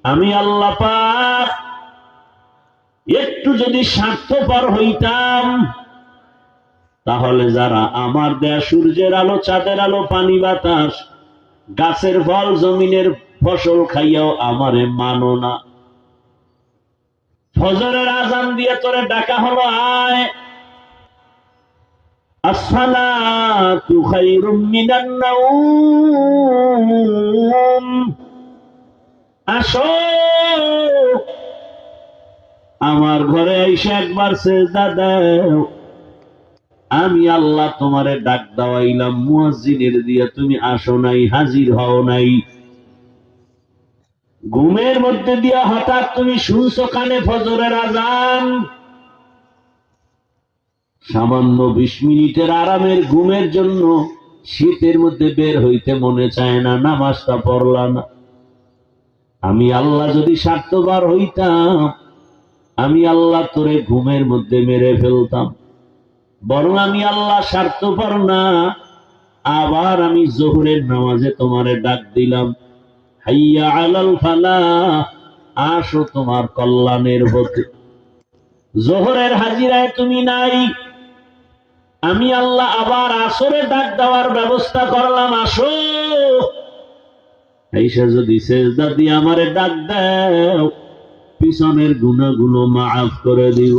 আমি আল্লাহ পাক একটু যদি স্বার্থপর হইতাম, তাহলে যারা আমার দেয়া সূর্যের আলো, চাঁদের আলো, পানি বাতাস, গাছের ফল, জমিনের ফসল খাইয়াও আমারে মানো না। ফজরের আজান দিয়ে তোরে ডাকা হলো, আয়, আসসালাতু খায়রুম মিনান নাওম, আসো আমার ঘরে আইসা একবার সিজদা দাও। আমি আল্লাহ তোমারে ডাক দাওয়াইলাম মুয়াজ্জিনের দিয়া, তুমি আসো নাই, হাজির হও নাই। ঘুমের মধ্যে দিয়া হঠাৎ তুমি শুনছো কানে ফজরের আজান। সামান্য 20 মিনিটের আরামের ঘুমের জন্য শীতের মধ্যে বের হইতে মনে চায় না, নামাজটা পড়লা না। আমি আল্লাহ যদি স্বার্থপর হইতাম, আমি আল্লাহ তোরে ঘুমের মধ্যে মেরে ফেলতাম। বরং আমি আল্লাহ স্বার্থপর না, আবার আমি জোহরের নামাজে তোমারে ডাক দিলাম, হাইয়া আলাল ফালাহ, আসো তোমার কল্যাণের পথে। জোহরের হাজিরায় তুমি নাই, আমি আল্লাহ আবার আসরে ডাক দেওয়ার ব্যবস্থা করলাম, আসো। আইসা যদি সেজদা দিয়ে আমারে ডাক দাও, পিছনের গুনাহগুলো মাফ করে দিব।